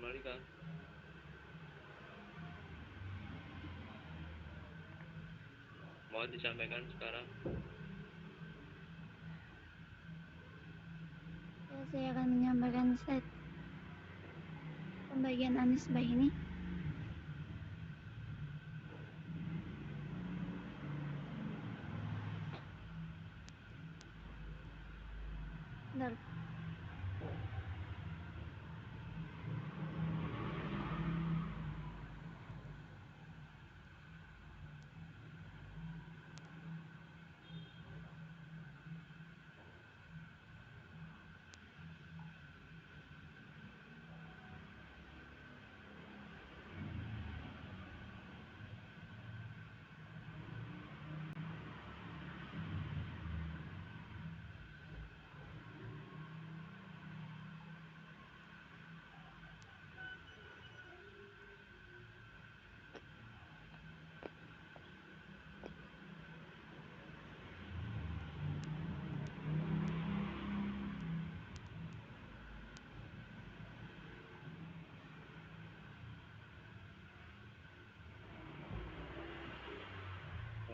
Malika. Mau disampaikan sekarang? Ya, saya akan menyampaikan slide pembagian anisbah ini. Bentar.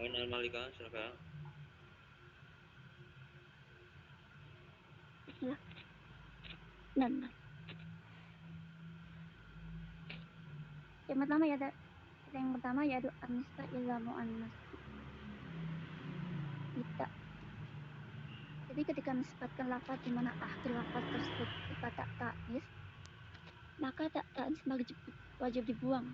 Mohon Malika, silakan. Ya. Dan yang pertama yaitu anisbah ila muannas kita. Jadi ketika mensifat lafaz di mana akhir lafaz tersebut berupa tak ta'nis, maka tak ta'nis wajib dibuang.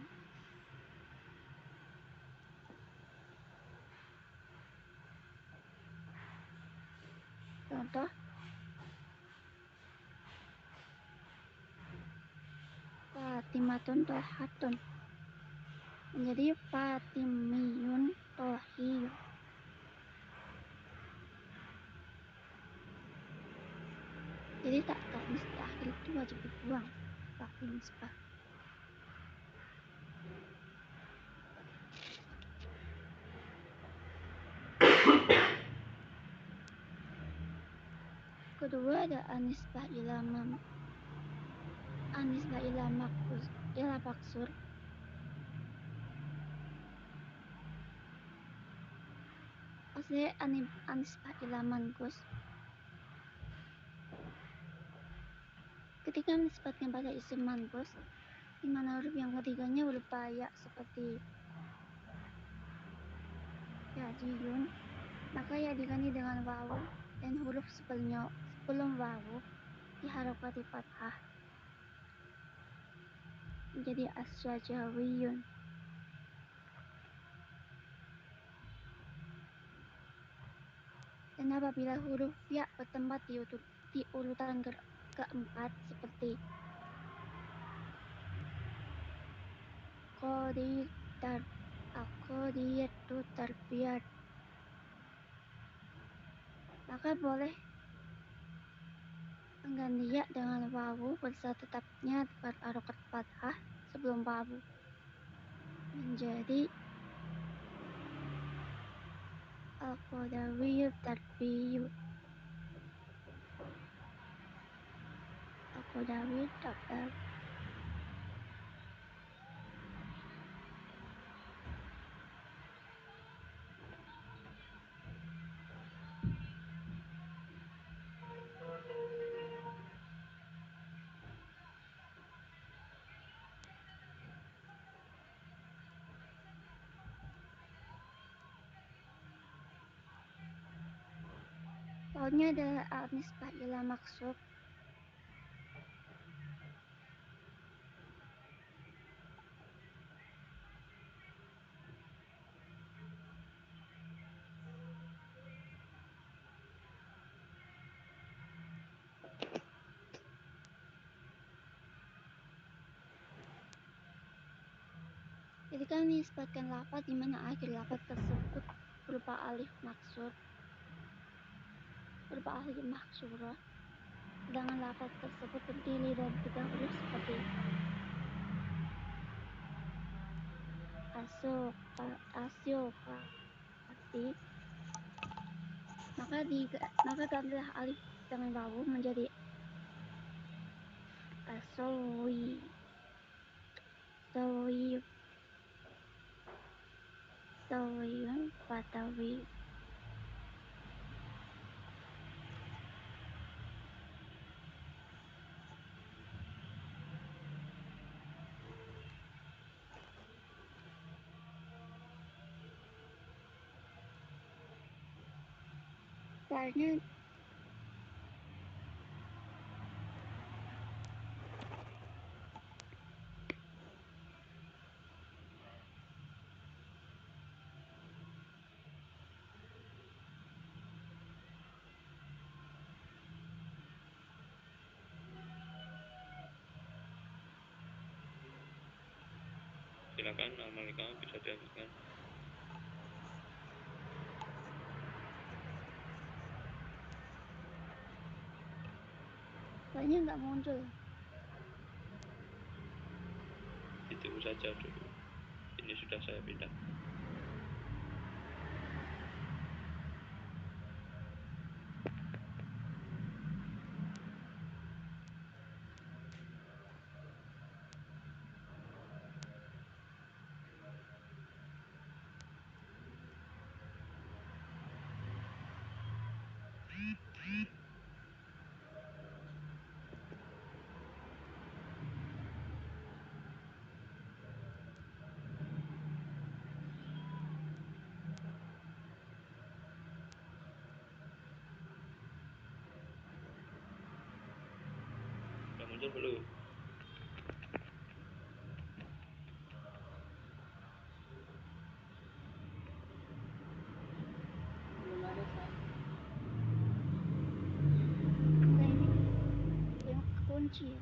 Contoh, Fatimatun Tohatun menjadi Fatimiyun Tohiyun. Jadi tak ta'nis di akhir itu wajib dibuang waktu nisbah. Kedua ada anisbah ila maksur. Maksudnya anisbah ila mankus. Ketika menisbatkan pada isim mankus, di mana huruf yang ketiganya berupa ya seperti yajiyun, maka ya diganti dengan wawu dan huruf sebelum wawu diharokati fathah menjadi aswajawiyun. Dan apabila huruf ya bertempat di urutan keempat seperti Aqodiyatu tarbiyat, maka boleh mengganti ya dengan wawu beserta tetapnya harokat fathah sebelum wawu menjadi Aqodawiyut tarbiyut. Aqodawiyut tarbiyut. Soalnya ada anisbah ila maksub. Ketika menisbatkan lafaz di mana akhir lafaz tersebut berupa alif maksur, sedangkan lafaz tersebut terdiri dari 3 huruf seperti asyokati, maka gantilah alif dengan wawu menjadi asowi. Tawi, Tawi, Patawi. Karena Silakan, Malika bisa dilanjutkan. soalnya nggak muncul. Ditunggu saja dulu. Ini sudah saya pindah. Sudah muncul belum? Belum ada, San. Nah, ini yang kunci ya.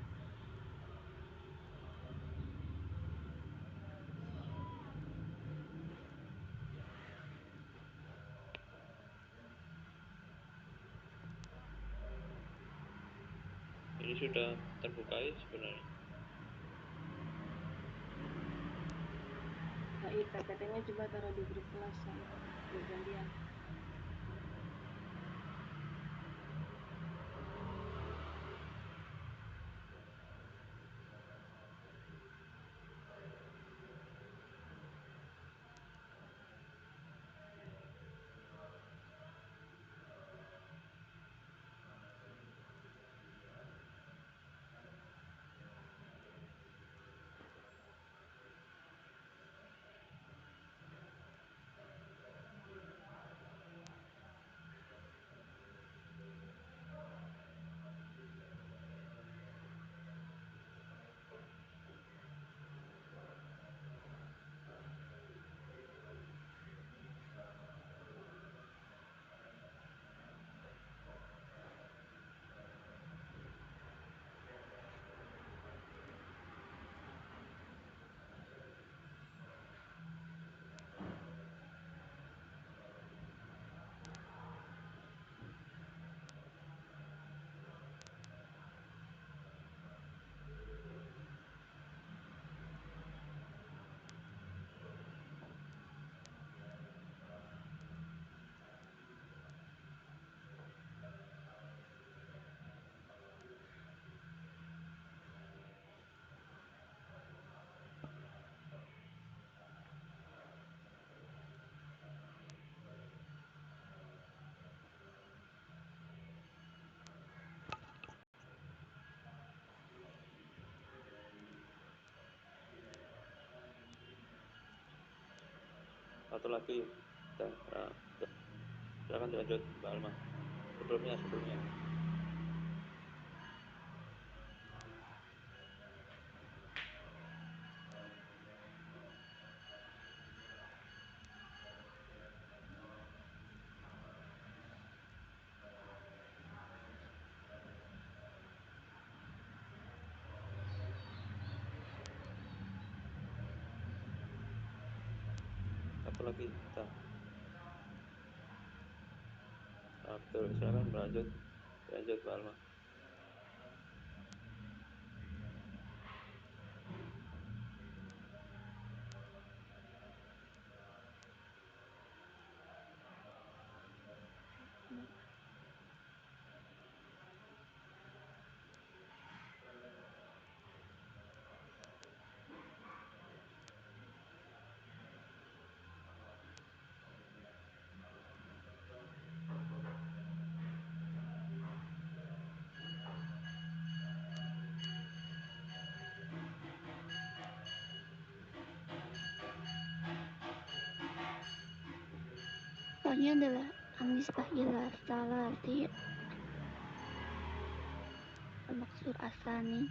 Ini sudah terbuka ya sebenarnya. Baik, PPT-nya coba taruh di grup kelas, San. Biar gantian. Satu lagi. Silakan dilanjut, Mbak Alma. Sebelumnya. Satu lagi. Betul, silakan berlanjut. Lanjut, Mbak Alma. Soalnya adalah Anisbah ila salasi al-maksur asani.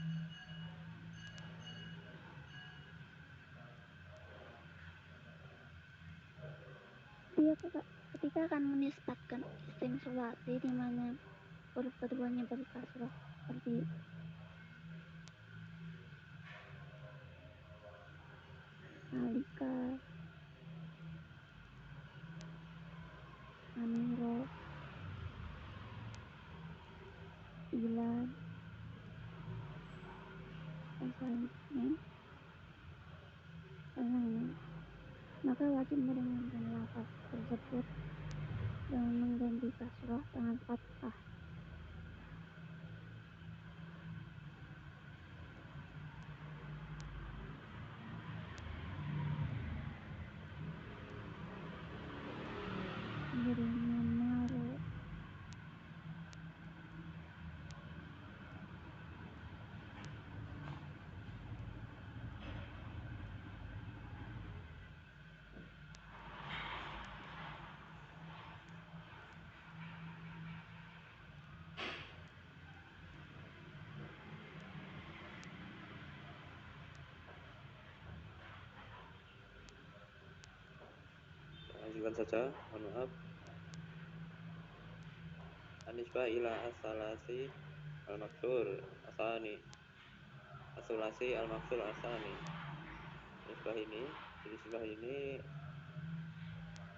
Dia ketika akan menisbatkan isim sulasi di mana huruf keduanya berkasroh seperti Malika, Amiro, Ilan, dan selanjutnya maka wajib meringankan lafaz tersebut dengan mengganti kasroh dengan fathah. Menjadi memaro. Lanjutkan saja, mohon maaf. Anisbah ila as-salasi al-maksur asani. As-sulasi al-maksur asani. Nisbah ini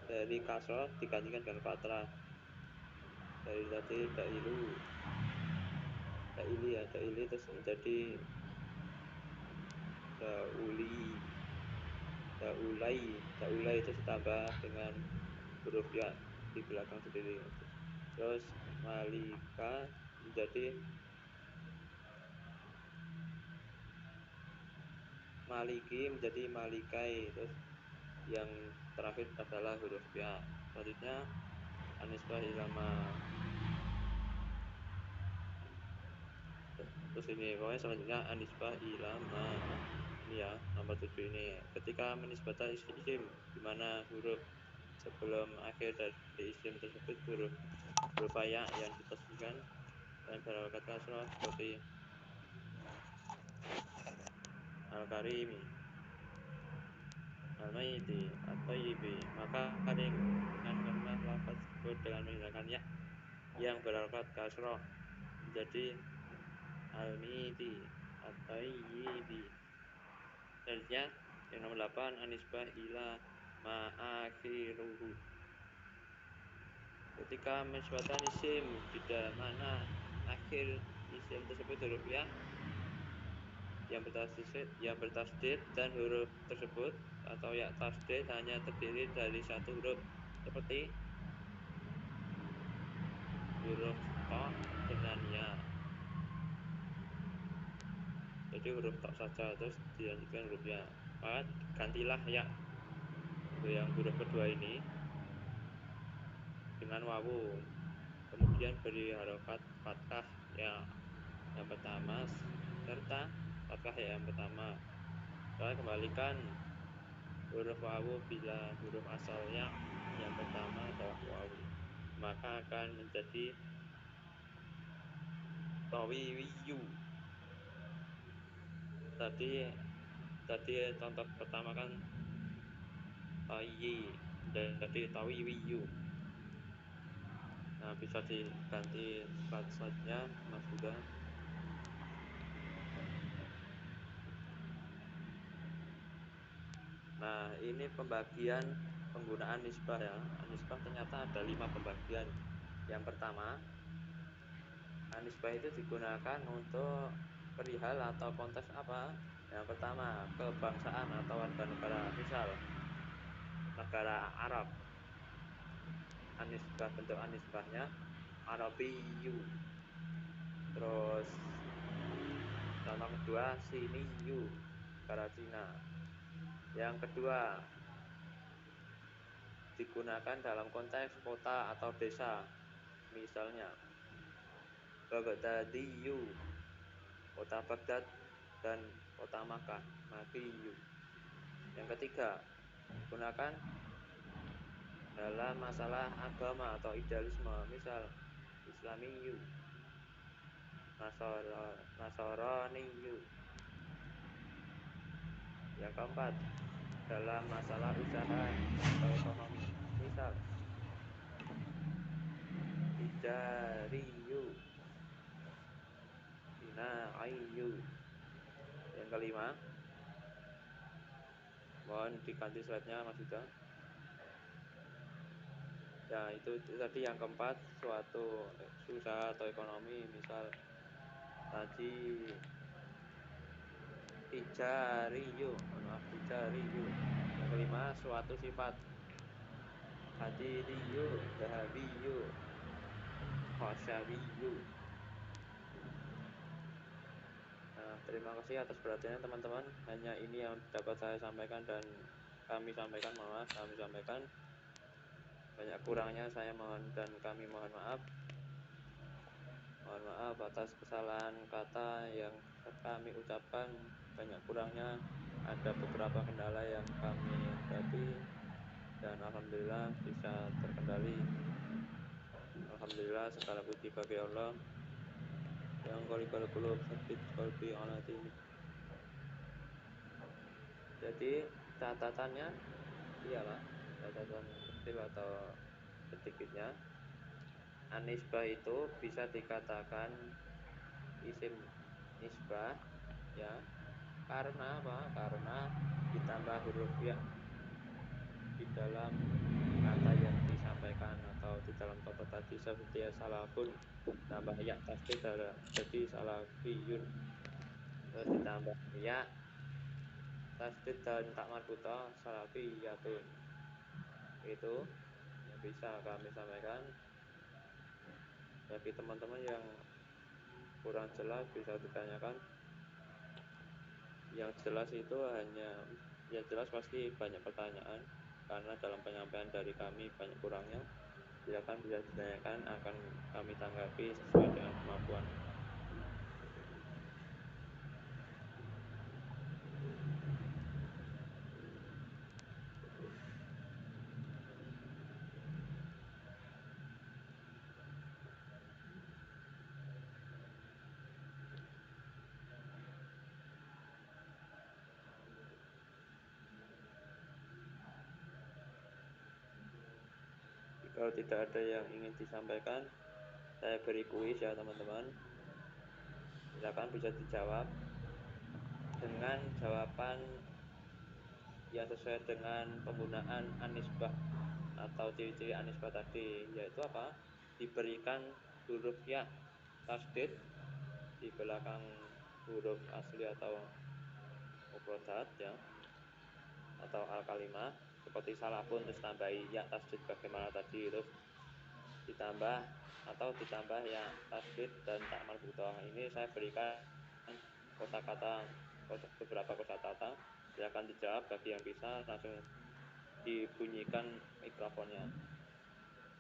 dari kasroh digantikan dengan fathah. Dari tadi daili terus menjadi daulai itu ditambah dengan huruf ya di belakang sendiri. Terus malika menjadi maliki menjadi malikai. Terus yang terakhir adalah huruf ya. Selanjutnya anisbah ilama. Terus ini pokoknya selanjutnya anisbah ilama ini ya, nomor 7 ini. Ketika menisbahkan isim di mana huruf sebelum akhir dari isim tersebut huruf ya yang ditasbihkan dan berharokat kasroh seperti al-karimi, al-maiti, at-thayyibi, maka ringankanlah lafaz tersebut dengan menghilangkan ya yang berharokat kasroh menjadi al-miti, at-thayyibi. Selanjutnya yang nomor 8 anisbah ila ma'akhiruhu. Ketika menisbahkan isim di mana akhir isim tersebut huruf ya yang bertasdid dan huruf tersebut atau ya tasdid hanya terdiri dari satu huruf seperti huruf ta dengan ya. Jadi huruf ta saja terus dilanjutkan huruf ya. Maka gantilah ya yang huruf kedua ini dengan wawu, kemudian beri harokat fathah ya yang pertama serta fathah ya yang pertama. Setelah kembalikan huruf wawu bila huruf asalnya yang pertama adalah wawu, maka akan menjadi tawiwiyu. Tadi contoh pertama kan tayyi, jadi tawiwiyu. Nah, bisa diganti fathahnya Mas Huda. Nah, ini pembagian penggunaan nisbah ya. Nisbah ternyata ada 5 pembagian. Yang pertama, nisbah itu digunakan untuk perihal atau konteks apa? Yang pertama, kebangsaan atau warga negara. Misal, negara Arab. Bentuk anisbahnya Arabiyu. Terus contoh kedua, Siniyu, negara Cina. Yang kedua, digunakan dalam konteks kota atau desa. Misalnya, Baghdadiyu, kota Baghdad, dan kota Makkah, Makiyu. Yang ketiga, gunakan dalam masalah agama atau idealisme, misal Islamiyu, Nasraniyu. Yang keempat, dalam masalah usaha atau ekonomi, misal Tijariyu, Sinaiyu. Yang kelima, mohon diganti slide-nya Mas Yuda. Ya, itu tadi yang keempat, suatu usaha atau ekonomi, misal tadi tijariyu. Yang kelima, suatu sifat hadiriyu, dahabiyu, khosyawiyu. Nah, terima kasih atas perhatiannya teman-teman. Hanya ini yang dapat saya sampaikan dan kami sampaikan. Banyak kurangnya saya mohon dan kami mohon maaf. Mohon maaf atas kesalahan kata yang kami ucapkan. Banyak kurangnya ada beberapa kendala yang kami hadapi dan alhamdulillah bisa terkendali. Alhamdulillah, segala puji bagi Allah yang qalibal qulub sabit qalbi ala dini. Jadi catatannya ialah catatan kecil atau sedikitnya, anisbah itu bisa dikatakan isim nisbah ya, karena apa? Karena ditambah huruf ya di dalam kata yang disampaikan atau di dalam kata tadi, seperti salafun tambah ya tasdid jadi salafiyun, terus ditambah ya tasdid dan tak marbuta salafiyatun. Itu yang bisa kami sampaikan. Bagi teman-teman yang kurang jelas bisa ditanyakan. Yang jelas itu hanya, ya jelas pasti banyak pertanyaan, karena dalam penyampaian dari kami banyak kurangnya. Silakan bisa ditanyakan, akan kami tanggapi sesuai dengan kemampuan. Kalau tidak ada yang ingin disampaikan, saya beri kuis ya teman-teman. Silakan bisa dijawab dengan jawaban yang sesuai dengan penggunaan anisbah atau ciri-ciri anisbah tadi, yaitu apa? Diberikan huruf ya tasdid di belakang huruf asli atau mufradat ya, atau al-kalimah, seperti salafun terus tambahi ya tasdid bagaimana tadi, terus ditambah ya tasdid dan tak marbuthah. Ini saya berikan beberapa kosakata. Silakan dijawab, bagi yang bisa langsung dibunyikan mikrofonnya.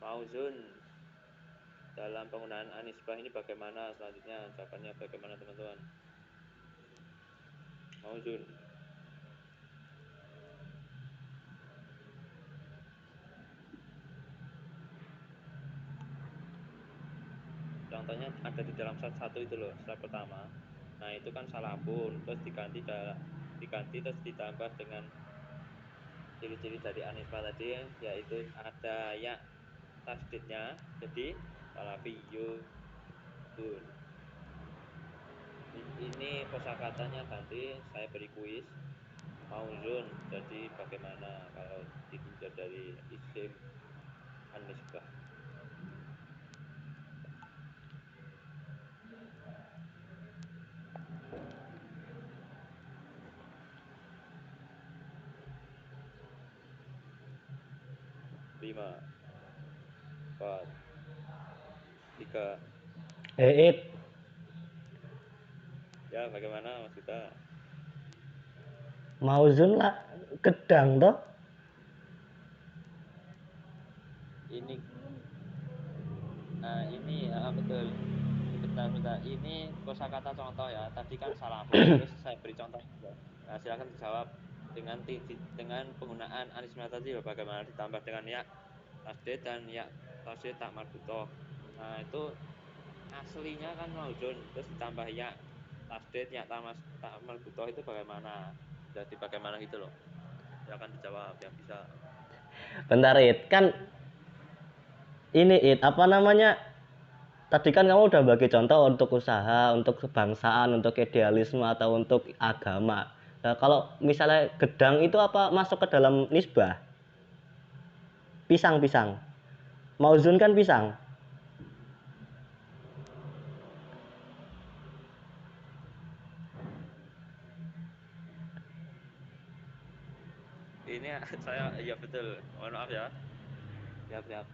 Mauzun dalam penggunaan anisbah ini bagaimana? Selanjutnya jawabannya bagaimana teman-teman? Mauzun. Contohnya ada di dalam slide 1 itu loh, slide pertama. Nah itu kan salafun, terus diganti terus ditambah dengan ciri-ciri dari anisbah tadi, yaitu ada ya tasdidnya jadi salafiyun. Ini kosakatanya ganti, saya beri kuis. Mauzun, jadi bagaimana kalau ditinjau dari isim anisbah? Lima, 4, 3. Ya, bagaimana Mas Yuda? Mauzun lah gedang toh. Ini betul. Bentar. Ini kosakata contoh ya. Tadi kan salafun, terus saya beri contoh. Nah, silakan dijawab dengan penggunaan anisbah tadi bagaimana ditambah dengan ya tasdid dan ya tasdid tak marbutoh. Nah itu aslinya kan mauzun, terus ditambah ya tasdid ya tak marbutoh itu bagaimana? Jadi bagaimana gitu loh? Silakan dijawab yang bisa. Bentar It, kan ini It, apa namanya? Tadi kan kamu udah bagi contoh untuk usaha, untuk kebangsaan, untuk idealisme atau untuk agama. Nah, kalau misalnya gedang itu apa masuk ke dalam nisbah? Pisang. Mauzun kan pisang. Ini saya iya betul. Mohon maaf ya. Siap.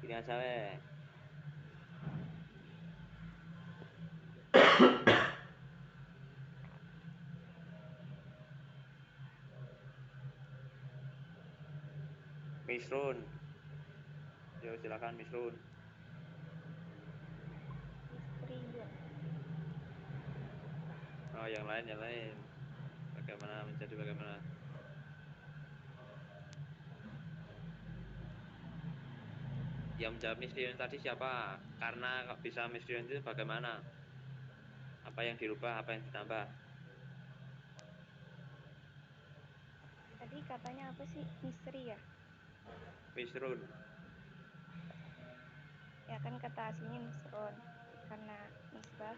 Ini aja weh. Misrun. Yo silakan Misrun. Misriyun. Oh yang lain. Bagaimana menjadi bagaimana? Yang menjawab misriyun tadi siapa? Karena bisa misriyun itu bagaimana? Apa yang dirubah, apa yang ditambah? Tadi katanya apa sih? Misri ya? Misrun. Ya kan kata aslinya misron. Karena nisbah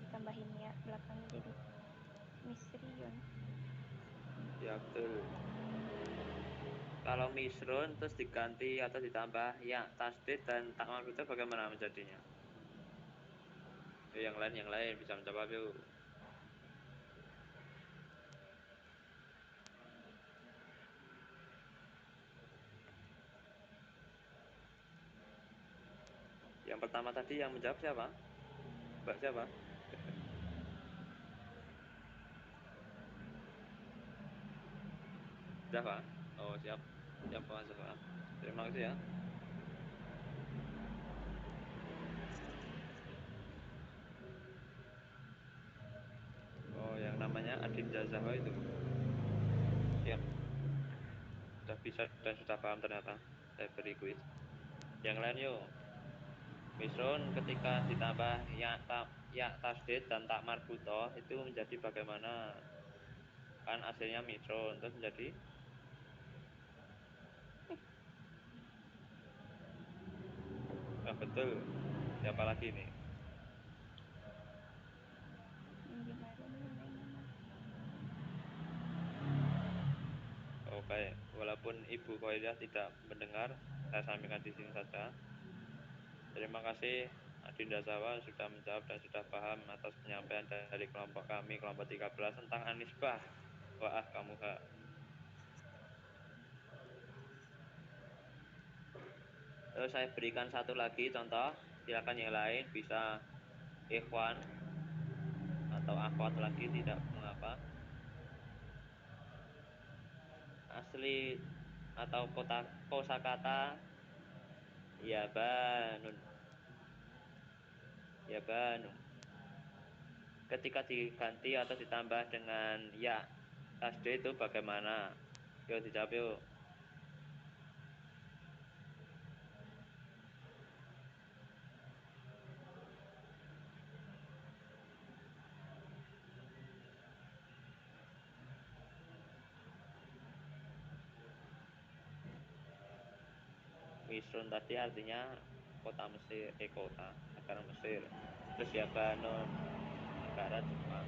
ditambahin ya belakangnya jadi misriyun. Ya betul. Kalau misrun terus diganti atau ditambah ya tasdid dan tak marbutoh bagaimana menjadinya? Yang lain bisa menjawab yuk. Yang pertama tadi yang menjawab siapa? Mbak siapa? Siapa? Oh siap. Siap Mas Zafa. Terima kasih ya. Oh yang namanya Adinda Zahwa itu. Siap. Sudah bisa dan sudah paham ternyata. Saya beri kuis. Yang lain yuk. Misrun ketika ditambah ya tasdid dan tak marbutoh itu menjadi bagaimana? Kan hasilnya misrun terus menjadi betul. Siapa lagi nih? Gimana nih yang lain mana? Oke, walaupun Ibu Khairia tidak mendengar, saya sampaikan di sini saja. Terima kasih Adinda Zawa sudah menjawab dan sudah paham atas penyampaian dari kelompok kami, kelompok 13 tentang anisbah. Wa'ah kamu ha. Terus saya berikan satu lagi contoh, silakan yang lain bisa ikhwan atau akhwat lagi tidak mengapa. Asli atau kosakata yabanun. Yabanun. Ketika diganti atau ditambah dengan ya tasdid itu bagaimana? Yuk dijawab yuk. Misrun tadi artinya kota Mesir, kota negara Mesir. Terus Yabanun negara Jepang.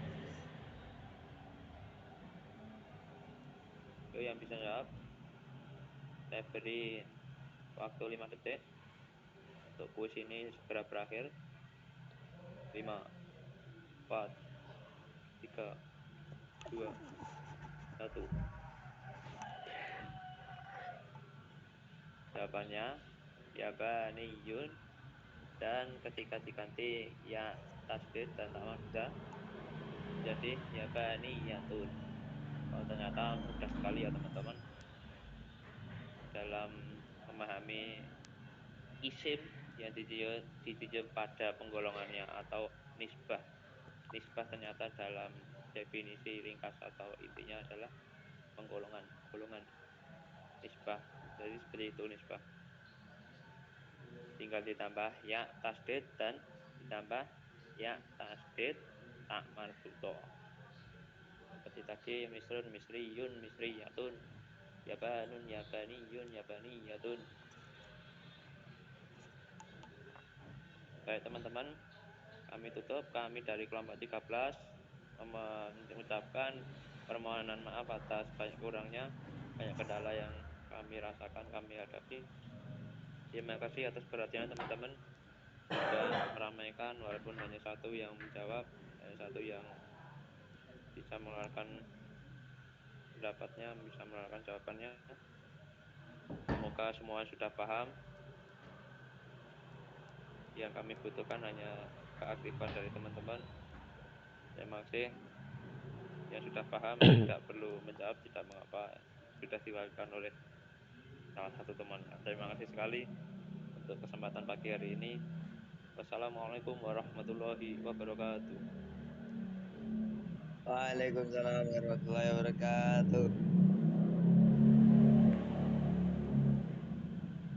Yuk yang bisa jawab. Saya beri waktu 5 detik untuk kuis ini segera berakhir. 5, 4, 3, 2, 1. Jawabannya Yabaniyun, dan ketika diganti ya tasdid dan tak marbutoh jadi Yabaniyatun. Oh, ternyata mudah sekali ya teman-teman dalam memahami isim yang dituju pada penggolongannya atau nisbah. Nisbah ternyata dalam definisi ringkas atau intinya adalah penggolongan nisbah. Jadi seperti itu nisbah. Tinggal ditambah ya tasdid dan ditambah ya tasdid tak marbuto. Seperti tadi misrun, misriyun, misriyatun, yabanun, yabaniyun, yabaniyatun. Baik teman-teman, kami tutup. Kami dari kelompok 13 mengucapkan permohonan maaf atas banyak kurangnya, banyak kendala yang kami rasakan, kami hadapi. Terima kasih atas perhatiannya teman-teman. Sudah meramaikan, walaupun hanya satu yang menjawab, hanya satu yang bisa mengeluarkan pendapatnya, bisa mengeluarkan jawabannya. Semoga semua sudah paham. Yang kami butuhkan hanya keaktifan dari teman-teman. Terima kasih. Yang sudah paham tidak perlu menjawab, tidak mengapa, sudah diwakilkan oleh salah satu teman. Terima kasih sekali untuk kesempatan pagi hari ini. Wassalamualaikum warahmatullahi wabarakatuh. Waalaikumsalam warahmatullahi wabarakatuh.